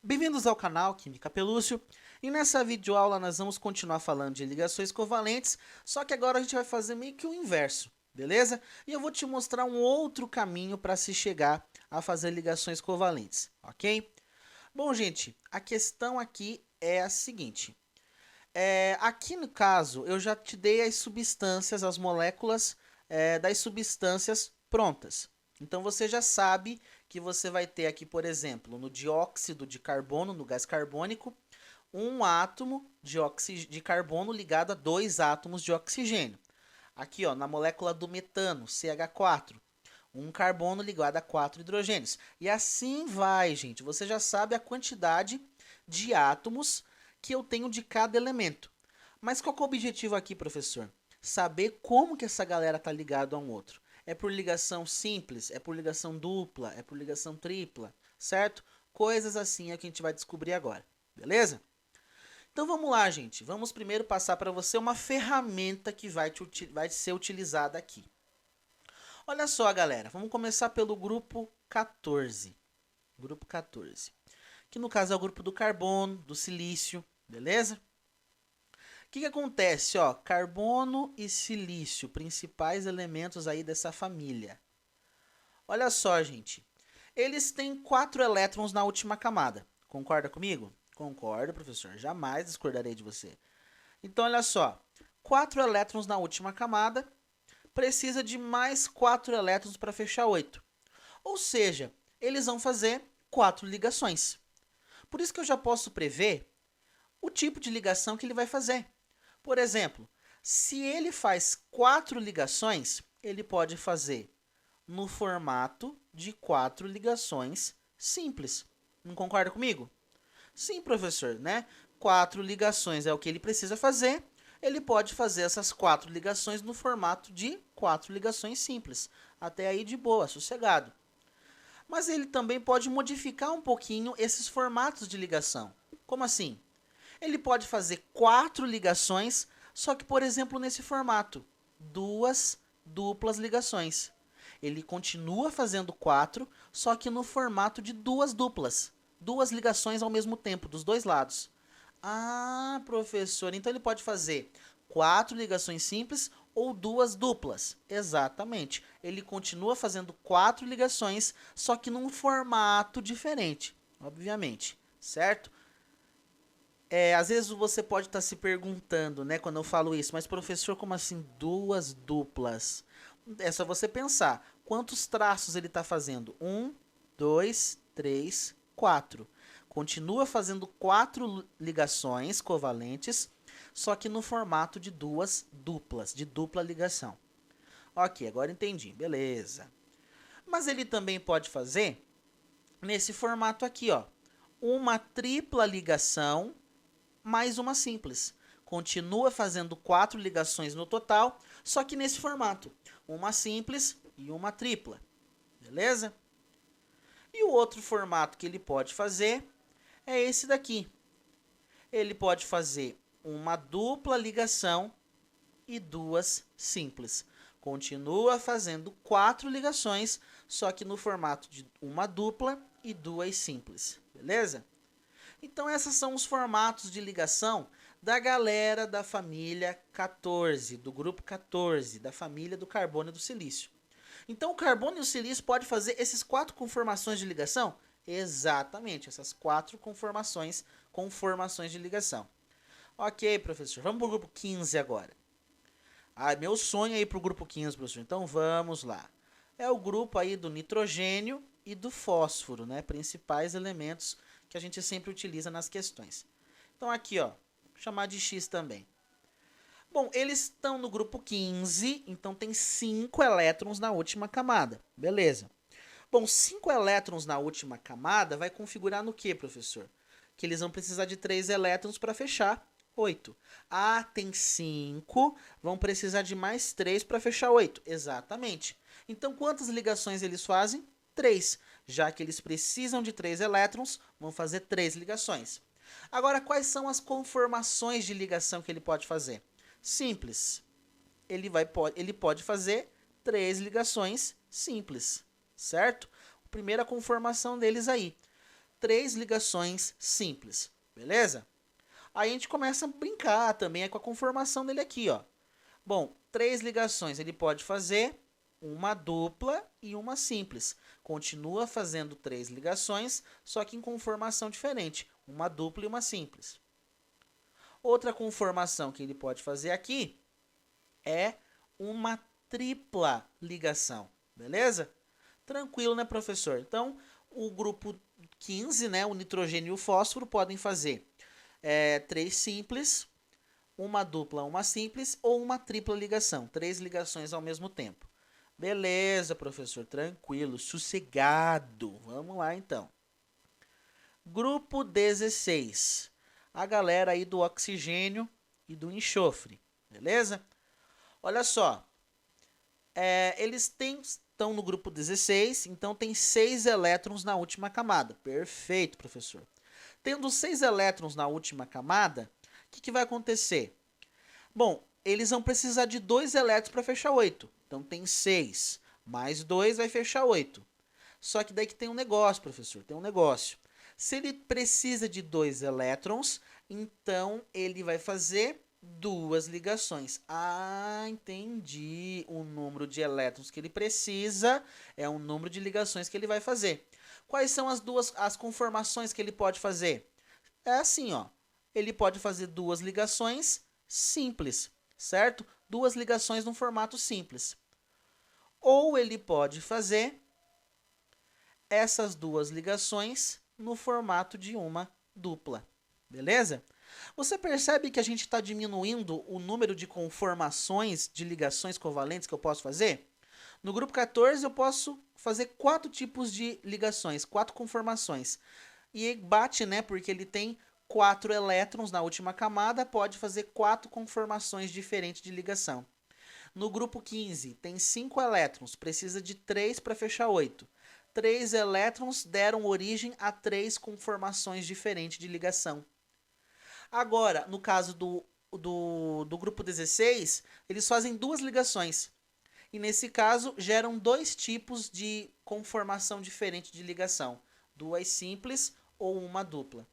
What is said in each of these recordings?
Bem-vindos ao canal Química Pelúcio, e nessa videoaula nós vamos continuar falando de ligações covalentes, só que agora a gente vai fazer meio que o inverso, beleza? E eu vou te mostrar um outro caminho para se chegar a fazer ligações covalentes, ok? Bom, gente, a questão aqui é a seguinte. Aqui no caso, eu já te dei as substâncias, as moléculas das substâncias prontas. Então você já sabe que você vai ter aqui, por exemplo, no dióxido de carbono, no gás carbônico, um átomo de carbono ligado a dois átomos de oxigênio. Aqui, ó, na molécula do metano, CH4, um carbono ligado a quatro hidrogênios. E assim vai, gente. Você já sabe a quantidade de átomos que eu tenho de cada elemento. Mas qual que é o objetivo aqui, professor? Saber como que essa galera tá ligado a um outro. É por ligação simples, é por ligação dupla, é por ligação tripla, certo? Coisas assim é que a gente vai descobrir agora, beleza? Então vamos lá, gente. Vamos primeiro passar para você uma ferramenta que vai ser utilizada aqui. Olha só, galera. Vamos começar pelo grupo 14. Grupo 14. Que no caso é o grupo do carbono, do silício, beleza? O que acontece, ó? Carbono e silício, principais elementos aí dessa família. Olha só, gente. Eles têm 4 elétrons na última camada. Concorda comigo? Concordo, professor. Jamais discordarei de você. Então, olha só. 4 elétrons na última camada. Precisa de mais 4 elétrons para fechar 8. Ou seja, eles vão fazer 4 ligações. Por isso que eu já posso prever o tipo de ligação que ele vai fazer. Por exemplo, se ele faz 4 ligações, ele pode fazer no formato de 4 ligações simples. Não concorda comigo? Sim, professor, né? 4 ligações é o que ele precisa fazer. Ele pode fazer essas 4 ligações no formato de 4 ligações simples. Até aí de boa, sossegado. Mas ele também pode modificar um pouquinho esses formatos de ligação. Como assim? Ele pode fazer 4 ligações, só que, por exemplo, nesse formato, duas duplas ligações. Ele continua fazendo 4, só que no formato de duas duplas. Duas ligações ao mesmo tempo, dos dois lados. Ah, professor, então ele pode fazer 4 ligações simples ou duas duplas. Exatamente. Ele continua fazendo 4 ligações, só que num formato diferente, obviamente, certo? Às vezes você pode estar se perguntando, né, quando eu falo isso, mas professor, como assim duas duplas? É só você pensar, quantos traços ele está fazendo? Um, dois, três, quatro. Continua fazendo 4 ligações covalentes, só que no formato de duas duplas, de dupla ligação. Ok, agora entendi, beleza. Mas ele também pode fazer nesse formato aqui, ó, uma tripla ligação mais uma simples. Continua fazendo 4 ligações no total, só que nesse formato. Uma simples e uma tripla. Beleza? E o outro formato que ele pode fazer é esse daqui. Ele pode fazer uma dupla ligação e duas simples. Continua fazendo 4 ligações, só que no formato de uma dupla e duas simples. Beleza? Então, esses são os formatos de ligação da galera da família 14, do grupo 14, da família do carbono e do silício. Então, o carbono e o silício podem fazer esses 4 conformações de ligação? Exatamente, essas 4 conformações de ligação. Ok, professor, vamos para o grupo 15 agora. Ah, meu sonho é ir para o grupo 15, professor, então vamos lá. É o grupo aí do nitrogênio e do fósforo, né? Principais elementos que a gente sempre utiliza nas questões. Então aqui, ó, vou chamar de X também. Bom, eles estão no grupo 15, então tem 5 elétrons na última camada. Beleza. Bom, 5 elétrons na última camada vai configurar no que, professor? Que eles vão precisar de 3 elétrons para fechar 8. Ah, tem 5, vão precisar de mais 3 para fechar 8. Exatamente. Então, quantas ligações eles fazem? 3. Já que eles precisam de 3 elétrons, vão fazer 3 ligações. Agora, quais são as conformações de ligação que ele pode fazer? Simples. Ele pode fazer 3 ligações simples, certo? Primeira conformação deles aí. 3 ligações simples, beleza? Aí a gente começa a brincar também com a conformação dele aqui, ó. Bom, 3 ligações ele pode fazer uma dupla e uma simples. Continua fazendo 3 ligações, só que em conformação diferente, uma dupla e uma simples. Outra conformação que ele pode fazer aqui é uma tripla ligação, beleza? Tranquilo, né, professor? Então, o grupo 15, né, o nitrogênio e o fósforo podem fazer 3 simples, uma dupla, uma simples ou uma tripla ligação. 3 ligações ao mesmo tempo. Beleza, professor, tranquilo, sossegado. Vamos lá, então. Grupo 16. A galera aí do oxigênio e do enxofre, beleza? Olha só, eles estão no grupo 16, então tem 6 elétrons na última camada. Perfeito, professor. Tendo 6 elétrons na última camada, o que vai acontecer? Bom, eles vão precisar de 2 elétrons para fechar 8. Então tem 6 mais 2 vai fechar 8. Só que daí que tem um negócio, professor, tem um negócio. Se ele precisa de 2 elétrons, então ele vai fazer 2 ligações. Ah, entendi. O número de elétrons que ele precisa é o número de ligações que ele vai fazer. Quais são as conformações que ele pode fazer? É assim, ó. Ele pode fazer 2 ligações simples, certo? 2 ligações no formato simples. Ou ele pode fazer essas 2 ligações no formato de uma dupla, beleza? Você percebe que a gente está diminuindo o número de conformações de ligações covalentes que eu posso fazer? No grupo 14 eu posso fazer 4 tipos de ligações, 4 conformações. E bate, né, porque ele tem 4 elétrons na última camada, pode fazer 4 conformações diferentes de ligação. No grupo 15 tem 5 elétrons, precisa de 3 para fechar 8. 3 elétrons deram origem a 3 conformações diferentes de ligação. Agora, no caso do grupo 16, eles fazem 2 ligações. E nesse caso, geram 2 tipos de conformação diferente de ligação. 2 simples ou uma dupla.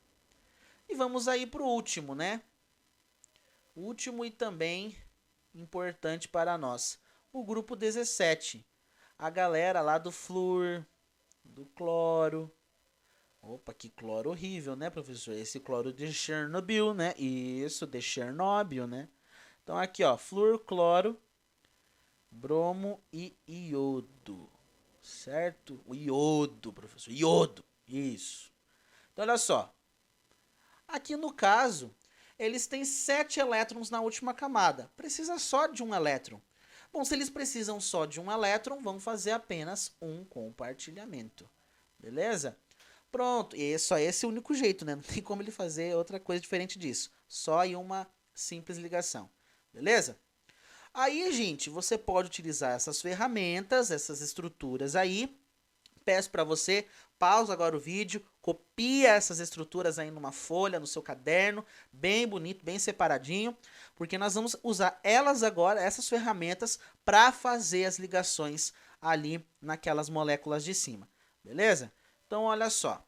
E vamos aí para o último, né? Último e também importante para nós. O grupo 17. A galera lá do flúor, do cloro. Opa, que cloro horrível, né, professor? Esse cloro de Chernobyl, né? Isso, de Chernobyl, né? Então aqui, ó, flúor, cloro, bromo e iodo. Certo? O iodo, professor. Iodo. Isso. Então olha só. Aqui no caso, eles têm 7 elétrons na última camada. Precisa só de um elétron. Bom, se eles precisam só de um elétron, vão fazer apenas um compartilhamento. Beleza? Pronto, e só esse é o único jeito, né? Não tem como ele fazer outra coisa diferente disso. Só em uma simples ligação. Beleza? Aí, gente, você pode utilizar essas ferramentas, essas estruturas aí. Peço para você, pausa agora o vídeo, copia essas estruturas aí numa folha, no seu caderno, bem bonito, bem separadinho, porque nós vamos usar elas agora, essas ferramentas, para fazer as ligações ali naquelas moléculas de cima, beleza? Então, olha só.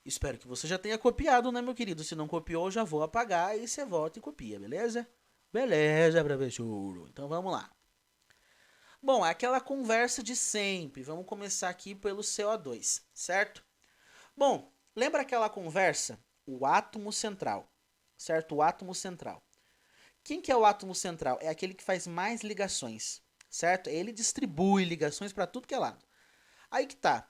Espero que você já tenha copiado, né, meu querido? Se não copiou, já vou apagar e você volta e copia, beleza? Beleza, professor. Então, vamos lá. Bom, é aquela conversa de sempre. Vamos começar aqui pelo CO2, certo? Bom, lembra aquela conversa? O átomo central, certo? O átomo central. Quem que é o átomo central? É aquele que faz mais ligações, certo? Ele distribui ligações para tudo que é lado. Aí que tá.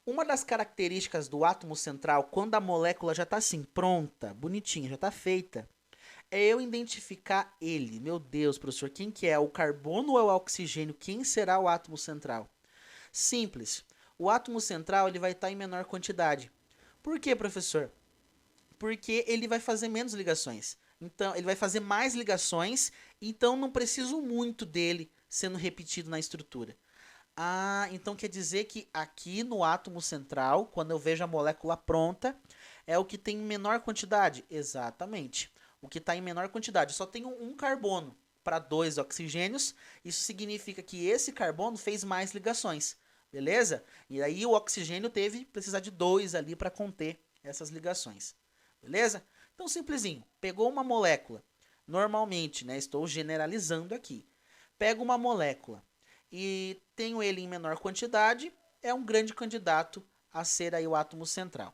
Uma das características do átomo central, quando a molécula já está assim, pronta, bonitinha, já está feita, é eu identificar ele. Meu Deus, professor, quem que é? O carbono ou é o oxigênio? Quem será o átomo central? Simples. O átomo central ele vai estar em menor quantidade. Por quê, professor? Porque ele vai fazer menos ligações. Então, ele vai fazer mais ligações, então não preciso muito dele sendo repetido na estrutura. Ah, então quer dizer que aqui no átomo central, quando eu vejo a molécula pronta, é o que tem menor quantidade? Exatamente. O que está em menor quantidade. Só tem um carbono para 2 oxigênios. Isso significa que esse carbono fez mais ligações. beleza? E aí o oxigênio teve que precisar de 2 ali para conter essas ligações, beleza? Então, simplesinho, pegou uma molécula, normalmente, né, estou generalizando aqui, pego uma molécula e tenho ele em menor quantidade, é um grande candidato a ser aí o átomo central.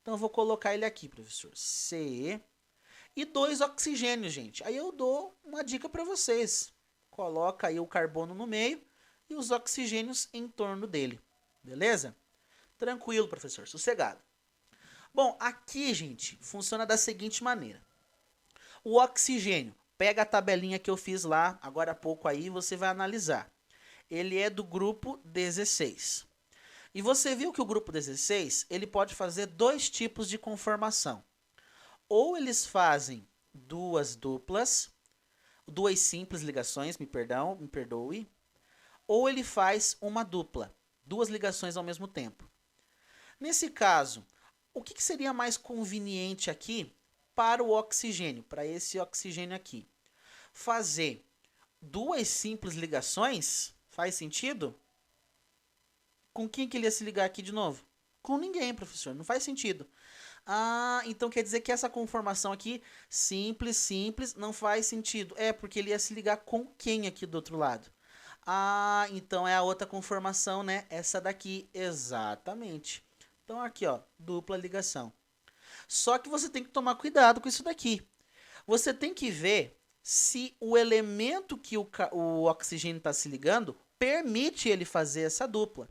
Então, eu vou colocar ele aqui, professor, C e 2 oxigênios, gente. Aí eu dou uma dica para vocês. Coloca aí o carbono no meio e os oxigênios em torno dele. Beleza? Tranquilo, professor, sossegado. Bom, aqui, gente, funciona da seguinte maneira. O oxigênio, pega a tabelinha que eu fiz lá agora há pouco aí, você vai analisar. Ele é do grupo 16. E você viu que o grupo 16, ele pode fazer 2 tipos de conformação. Ou eles fazem duas duplas, duas simples ligações, me perdoe, ou ele faz uma dupla, 2 ligações ao mesmo tempo. Nesse caso, o que seria mais conveniente aqui para o oxigênio, para esse oxigênio aqui? Fazer 2 simples ligações? Faz sentido? Com quem que ele ia se ligar aqui de novo? Com ninguém, professor, não faz sentido. Ah, então quer dizer que essa conformação aqui, simples, não faz sentido. É, porque ele ia se ligar com quem aqui do outro lado? Ah, então é a outra conformação, né? Essa daqui, exatamente. Então aqui, ó, dupla ligação. Só que você tem que tomar cuidado com isso daqui. Você tem que ver se o elemento que o oxigênio está se ligando permite ele fazer essa dupla.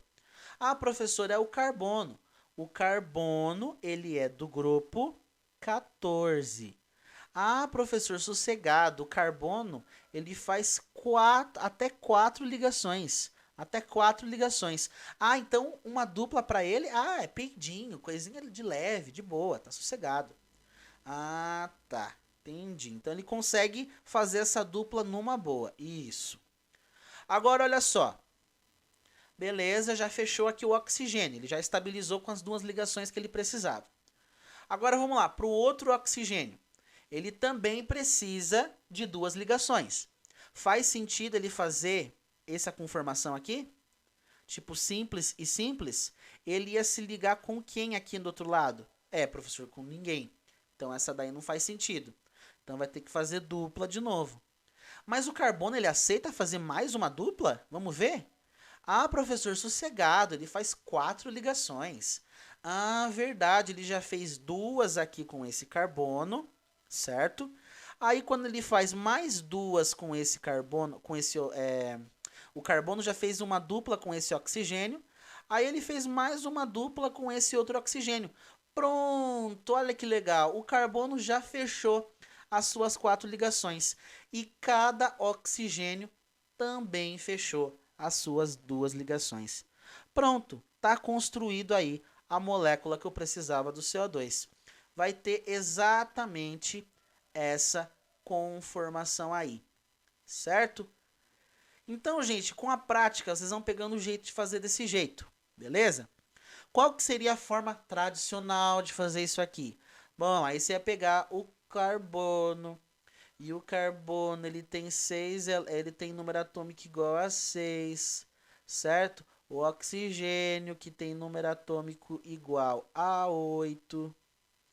Ah, professor, é o carbono. O carbono, ele é do grupo 14. Ah, professor, sossegado. O carbono, ele faz até 4 ligações. Até 4 ligações. Ah, então uma dupla para ele, é peidinho, coisinha de leve, de boa, tá sossegado. Ah, tá. Entendi. Então ele consegue fazer essa dupla numa boa. Isso. Agora olha só. Beleza, já fechou aqui o oxigênio. Ele já estabilizou com as 2 ligações que ele precisava. Agora vamos lá, para o outro oxigênio. Ele também precisa de 2 ligações. Faz sentido ele fazer essa conformação aqui? Tipo simples e simples? Ele ia se ligar com quem aqui do outro lado? É, professor, com ninguém. Então essa daí não faz sentido. Então vai ter que fazer dupla de novo. Mas o carbono ele aceita fazer mais uma dupla? Vamos ver? Ah, professor, sossegado, ele faz 4 ligações. Ah, verdade, ele já fez 2 aqui com esse carbono, certo? Aí quando ele faz mais 2 com esse carbono, o carbono já fez uma dupla com esse oxigênio. Aí ele fez mais uma dupla com esse outro oxigênio. Pronto, olha que legal. O carbono já fechou as suas 4 ligações. E cada oxigênio também fechou as suas 2 ligações. Pronto, está construído aí a molécula que eu precisava do CO2. Vai ter exatamente essa conformação aí, certo? Então, gente, com a prática, vocês vão pegando o jeito de fazer desse jeito, beleza? Qual que seria a forma tradicional de fazer isso aqui? Bom, aí você ia pegar o carbono, e o carbono, ele tem 6, ele tem número atômico igual a 6, certo? O oxigênio, que tem número atômico igual a 8,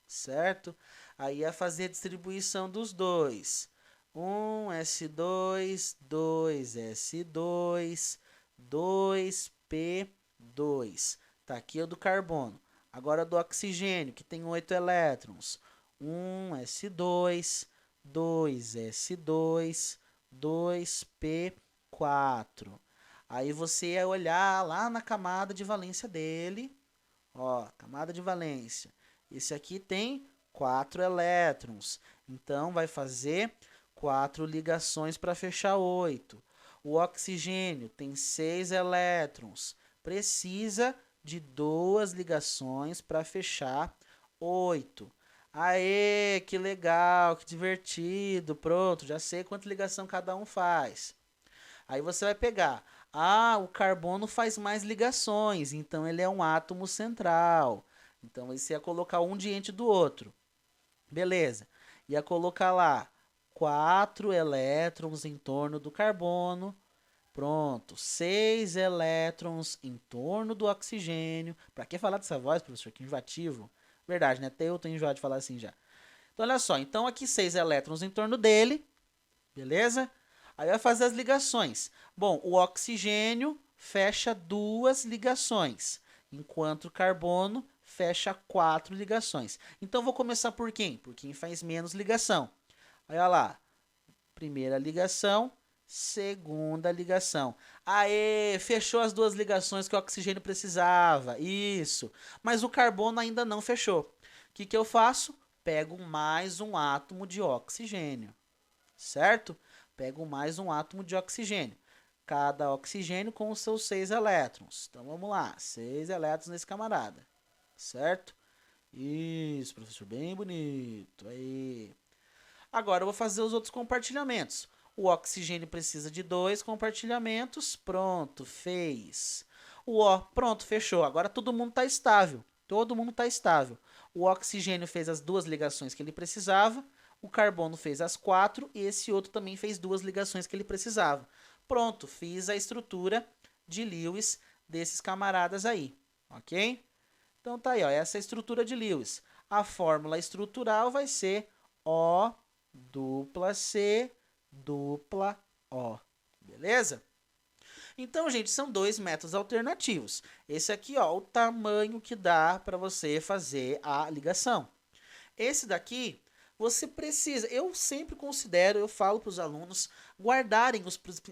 certo? Aí ia fazer a distribuição dos dois. 1s2, 2s2, 2p2. Tá aqui o do carbono. Agora do oxigênio, que tem 8 elétrons. 1s2, 2s2, 2p4. Aí você ia olhar lá na camada de valência dele. Ó, camada de valência. Esse aqui tem 4 elétrons. Então vai fazer 4 ligações para fechar 8. O oxigênio tem 6 elétrons. Precisa de 2 ligações para fechar 8. Aê, que legal, que divertido. Pronto, já sei quanta ligação cada um faz. Aí você vai pegar. Ah, o carbono faz mais ligações, então ele é um átomo central. Então você ia colocar um diante do outro. Beleza. Ia colocar lá 4 elétrons em torno do carbono, Pronto, 6 elétrons em torno do oxigênio. Pra que falar dessa voz, professor? Que enjoativo. Verdade, né? Até eu tô enjoado de falar assim já. Então, olha só. Então, aqui 6 elétrons em torno dele. Beleza? Aí vai fazer as ligações. Bom, o oxigênio fecha 2 ligações, enquanto o carbono fecha 4 ligações. Então, vou começar por quem? Por quem faz menos ligação. Aí, olha lá. Primeira ligação, segunda ligação. Aê, fechou as 2 ligações que o oxigênio precisava. Isso. Mas o carbono ainda não fechou. O que, que eu faço? Pego mais um átomo de oxigênio. Certo? Pego mais um átomo de oxigênio. Cada oxigênio com os seus 6 elétrons. Então vamos lá, 6 elétrons nesse camarada. Certo? Isso, professor, bem bonito. Aí. Agora eu vou fazer os outros compartilhamentos. O oxigênio precisa de 2 compartilhamentos. Pronto, fez. O O, pronto, fechou. Agora todo mundo está estável. Todo mundo está estável. O oxigênio fez as 2 ligações que ele precisava. O carbono fez as 4 e esse outro também fez 2 ligações que ele precisava. Pronto, fiz a estrutura de Lewis desses camaradas aí, ok? Então tá aí, ó, essa é a estrutura de Lewis. A fórmula estrutural vai ser O dupla C dupla O, beleza? Então, gente, são 2 métodos alternativos. Esse aqui, ó, o tamanho que dá para você fazer a ligação. Esse daqui, você precisa, eu sempre considero, eu falo para os alunos, guardarem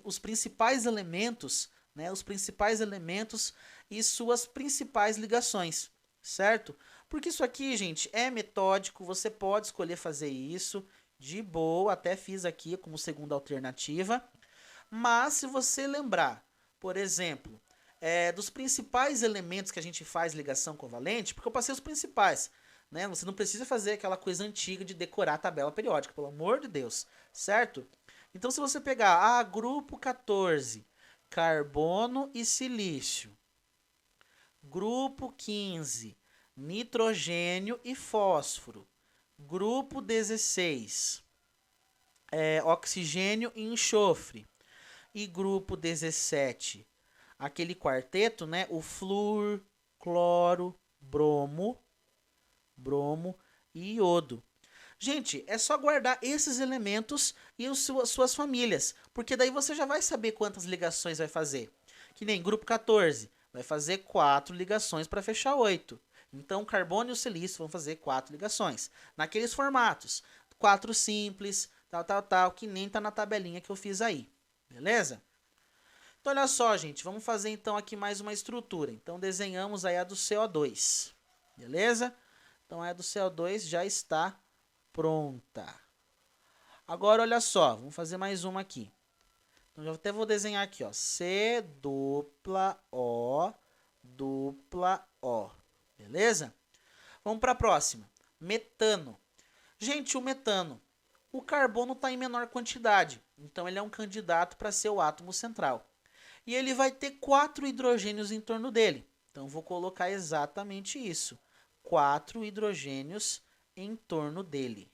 os principais elementos, né, os principais elementos e suas principais ligações, certo? Porque isso aqui, gente, é metódico, você pode escolher fazer isso de boa, até fiz aqui como segunda alternativa, mas se você lembrar, por exemplo, dos principais elementos que a gente faz ligação covalente, porque eu passei os principais, né? Você não precisa fazer aquela coisa antiga de decorar a tabela periódica, pelo amor de Deus, certo? Então, se você pegar, grupo 14, carbono e silício. Grupo 15, nitrogênio e fósforo. Grupo 16, oxigênio e enxofre. E grupo 17, aquele quarteto, né? O flúor, cloro, bromo e iodo. Gente, é só guardar esses elementos e suas famílias, porque daí você já vai saber quantas ligações vai fazer. Que nem grupo 14, vai fazer 4 ligações para fechar 8. Então, carbono e o silício vão fazer 4 ligações. Naqueles formatos, 4 simples, tal, que nem tá na tabelinha que eu fiz aí. Beleza? Então, olha só, gente, vamos fazer então aqui mais uma estrutura. Então, desenhamos aí a do CO2. Beleza? Então, a do CO2 já está pronta. Agora, olha só, vamos fazer mais uma aqui. Então, já até vou desenhar aqui, ó, C dupla O dupla O. Beleza? Vamos para a próxima. Metano. Gente, o metano. O carbono está em menor quantidade, então ele é um candidato para ser o átomo central. E ele vai ter 4 hidrogênios em torno dele. Então, vou colocar exatamente isso. 4 hidrogênios em torno dele.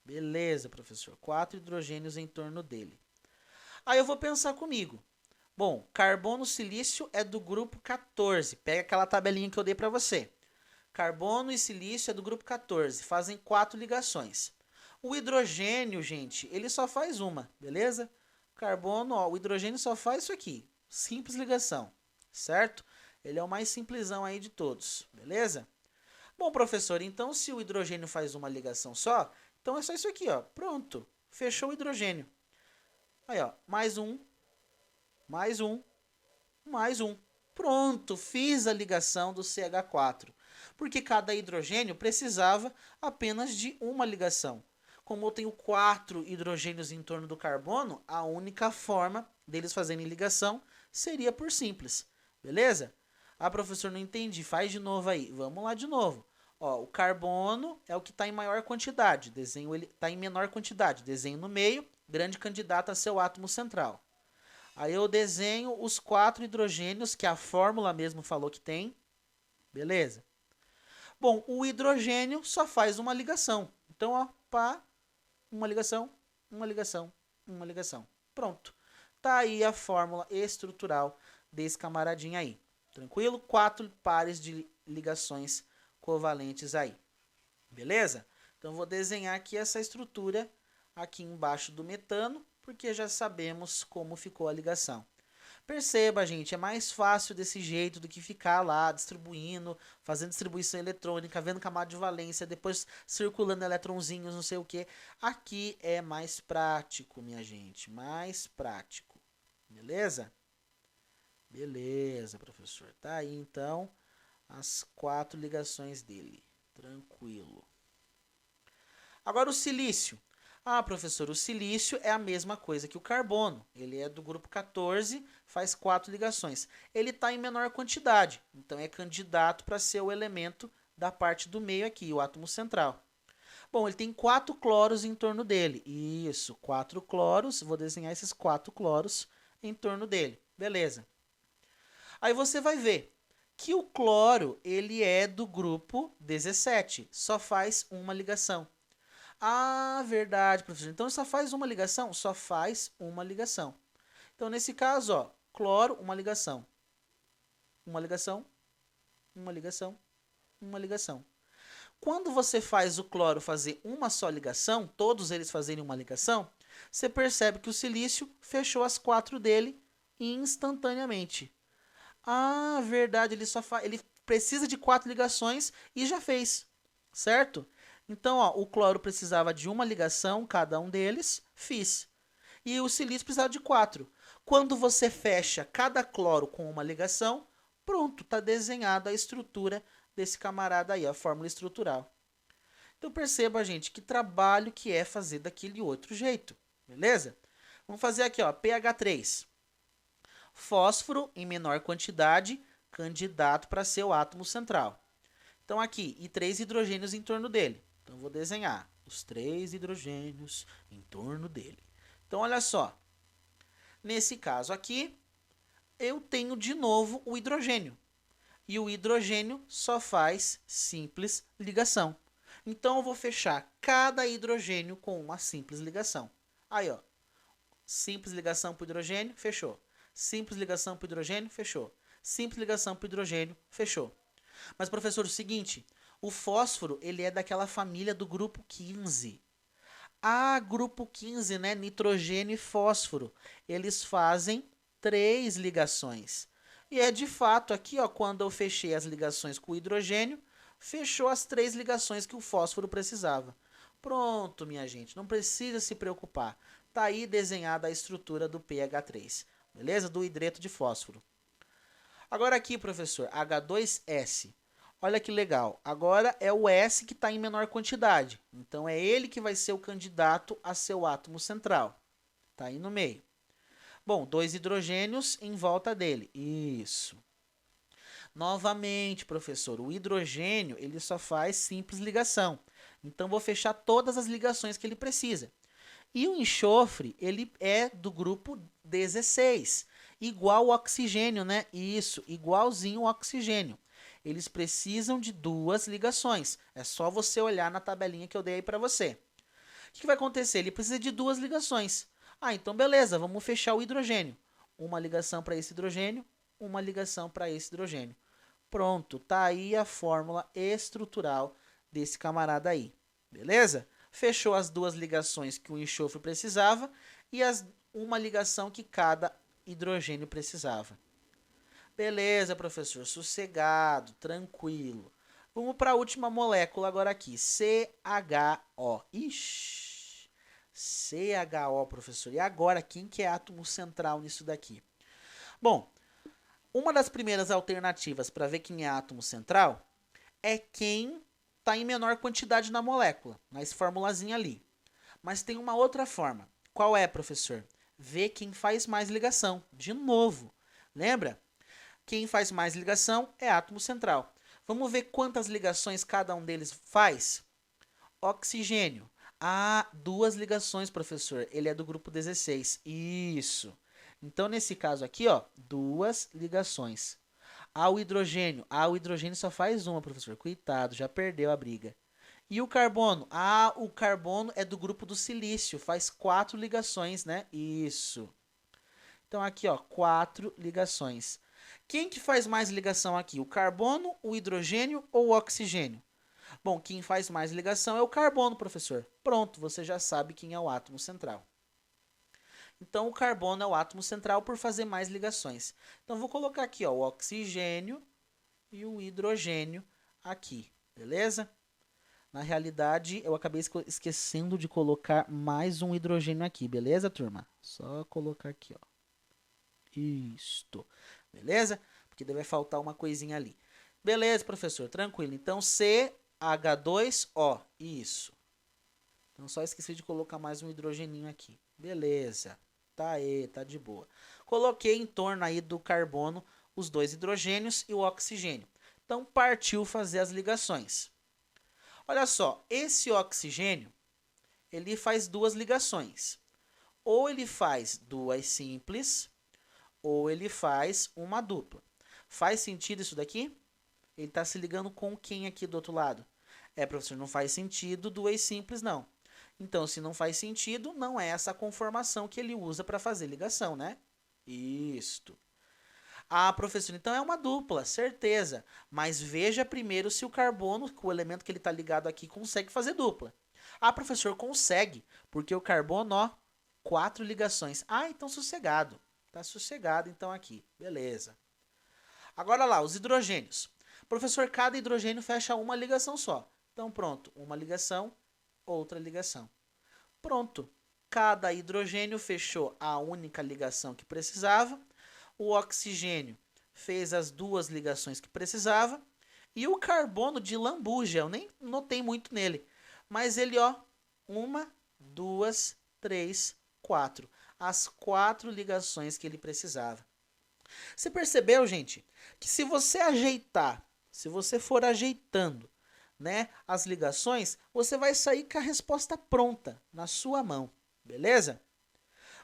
Beleza, professor. 4 hidrogênios em torno dele. Aí eu vou pensar comigo. Bom, carbono silício é do grupo 14. Pega aquela tabelinha que eu dei para você. Carbono e silício é do grupo 14. Fazem 4 ligações. O hidrogênio, gente, ele só faz uma, beleza? Carbono, ó, o hidrogênio só faz isso aqui. Simples ligação, certo? Ele é o mais simplesão aí de todos, beleza? Bom, professor, então se o hidrogênio faz uma ligação só, então é só isso aqui, ó. Pronto, fechou o hidrogênio. Aí, ó, mais um, mais um, mais um. Pronto, fiz a ligação do CH4. Porque cada hidrogênio precisava apenas de uma ligação. Como eu tenho 4 hidrogênios em torno do carbono, a única forma deles fazerem ligação seria por simples. Beleza? Ah, professor, não entendi. Faz de novo aí. Vamos lá de novo. Ó, o carbono é o que está em maior quantidade. Desenho ele está em menor quantidade. Desenho no meio, grande candidato a ser o átomo central. Aí eu desenho os 4 hidrogênios que a fórmula mesmo falou que tem. Beleza? Bom, o hidrogênio só faz uma ligação. Então, ó, pá, uma ligação, uma ligação, uma ligação. Pronto. Tá aí a fórmula estrutural desse camaradinho aí. Tranquilo? 4 pares de ligações covalentes aí. Beleza? Então, vou desenhar aqui essa estrutura aqui embaixo do metano, porque já sabemos como ficou a ligação. Perceba, gente, é mais fácil desse jeito do que ficar lá distribuindo, fazendo distribuição eletrônica, vendo camada de valência, depois circulando eletronzinhos, não sei o que. Aqui é mais prático, minha gente, mais prático. Beleza? Beleza, professor. Tá aí, então, as 4 ligações dele. Tranquilo. Agora o silício. Ah, professor, o silício é a mesma coisa que o carbono. Ele é do grupo 14, faz 4 ligações. Ele está em menor quantidade, então é candidato para ser o elemento da parte do meio aqui, o átomo central. Bom, ele tem 4 cloros em torno dele. Isso, 4 cloros. Vou desenhar esses 4 cloros em torno dele. Beleza. Aí você vai ver que o cloro ele é do grupo 17, só faz uma ligação. Ah, verdade, professor. Então só faz uma ligação? Só faz uma ligação. Então nesse caso, ó, cloro, uma ligação. Uma ligação, uma ligação, uma ligação. Quando você faz o cloro fazer uma só ligação, todos eles fazerem uma ligação, você percebe que o silício fechou as 4 dele instantaneamente. Ah, verdade, ele precisa de 4 ligações e já fez, certo? Então, ó, o cloro precisava de uma ligação, cada um deles, fiz. E o silício precisava de 4. Quando você fecha cada cloro com uma ligação, pronto, está desenhada a estrutura desse camarada aí, a fórmula estrutural. Então perceba, gente, que trabalho que é fazer daquele outro jeito, beleza? Vamos fazer aqui, ó, pH3. Fósforo em menor quantidade, candidato para ser o átomo central. Então aqui, e 3 hidrogênios em torno dele. Então vou desenhar os 3 hidrogênios em torno dele. Então olha só, nesse caso aqui, eu tenho de novo o hidrogênio. E o hidrogênio só faz simples ligação. Então eu vou fechar cada hidrogênio com uma simples ligação. Aí, ó, simples ligação para o hidrogênio, fechou. Simples ligação para o hidrogênio, fechou. Simples ligação para o hidrogênio, fechou. Mas, professor, o seguinte, o fósforo, ele é daquela família do grupo 15. Ah, grupo 15, né? Nitrogênio e fósforo. Eles fazem 3 ligações. E é de fato aqui, ó, quando eu fechei as ligações com o hidrogênio, fechou as 3 ligações que o fósforo precisava. Pronto, minha gente, não precisa se preocupar. Tá aí desenhada a estrutura do pH3, beleza? Do hidreto de fósforo. Agora aqui, professor, H2S. Olha que legal. Agora é o S que está em menor quantidade. Então é ele que vai ser o candidato a seu átomo central. Está aí no meio. Bom, 2 hidrogênios em volta dele. Isso. Novamente, professor, o hidrogênio ele só faz simples ligação. Então vou fechar todas as ligações que ele precisa. E o enxofre, ele é do grupo 16, igual o oxigênio, né? Isso, igualzinho o oxigênio. Eles precisam de 2 ligações. É só você olhar na tabelinha que eu dei aí para você. O que vai acontecer? Ele precisa de 2 ligações. Ah, então beleza, vamos fechar o hidrogênio. Uma ligação para esse hidrogênio, uma ligação para esse hidrogênio. Pronto, tá aí a fórmula estrutural desse camarada aí. Beleza? Fechou as 2 ligações que o enxofre precisava e uma ligação que cada hidrogênio precisava. Beleza, professor, sossegado, tranquilo. Vamos para a última molécula agora aqui, CHO. Ixi, CHO, professor. E agora, quem que é átomo central nisso daqui? Bom, uma das primeiras alternativas para ver quem é átomo central é quem está em menor quantidade na molécula, nas formulazinha ali. Mas tem uma outra forma. Qual é, professor? Ver quem faz mais ligação. De novo. Lembra? Quem faz mais ligação é átomo central. Vamos ver quantas ligações cada um deles faz? Oxigênio. Ah, 2 ligações, professor. Ele é do grupo 16. Isso. Então, nesse caso aqui, ó, 2 ligações. O hidrogênio. O hidrogênio só faz uma, professor. Coitado, já perdeu a briga. E o carbono? O carbono é do grupo do silício. Faz 4 ligações, né? Isso. Então aqui, ó, 4 ligações. Quem que faz mais ligação aqui? O carbono, o hidrogênio ou o oxigênio? Bom, quem faz mais ligação é o carbono, professor. Pronto, você já sabe quem é o átomo central. Então, o carbono é o átomo central por fazer mais ligações. Então, vou colocar aqui, ó, o oxigênio e o hidrogênio aqui, beleza? Na realidade, eu acabei esquecendo de colocar mais um hidrogênio aqui, beleza, turma? Só colocar aqui, ó. Isto, beleza? Porque deve faltar uma coisinha ali. Beleza, professor, tranquilo. Então, CH2O, isso. Então, só esqueci de colocar mais um hidrogeninho aqui. Beleza, tá aí, tá de boa. Coloquei em torno aí do carbono os 2 hidrogênios e o oxigênio. Então, partiu fazer as ligações. Olha só, esse oxigênio, ele faz 2 ligações. Ou ele faz 2 simples, ou ele faz uma dupla. Faz sentido isso daqui? Ele está se ligando com quem aqui do outro lado? Professor, não faz sentido 2 simples, não. Então, se não faz sentido, não é essa conformação que ele usa para fazer ligação, né? Isto. Ah, professor, então é uma dupla, certeza. Mas veja primeiro se o carbono, o elemento que ele está ligado aqui, consegue fazer dupla. Ah, professor, consegue, porque o carbono, ó, 4 ligações. Ah, então sossegado. Tá sossegado então aqui, beleza. Agora lá, os hidrogênios. Professor, cada hidrogênio fecha uma ligação só. Então pronto, uma ligação, outra ligação. Pronto, cada hidrogênio fechou a única ligação que precisava. O oxigênio fez as 2 ligações que precisava. E o carbono de lambuja, eu nem notei muito nele. Mas ele, ó, 1, 2, 3, 4. As 4 ligações que ele precisava. Você percebeu, gente, que se você ajeitar, se você for ajeitando, né, as ligações, você vai sair com a resposta pronta na sua mão, beleza?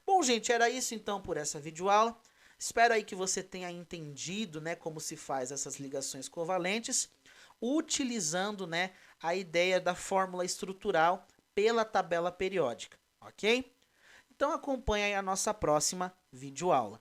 Bom, gente, era isso então por essa videoaula. Espero aí que você tenha entendido, né, como se faz essas ligações covalentes, utilizando, né, a ideia da fórmula estrutural pela tabela periódica, ok? Então acompanhe aí a nossa próxima videoaula.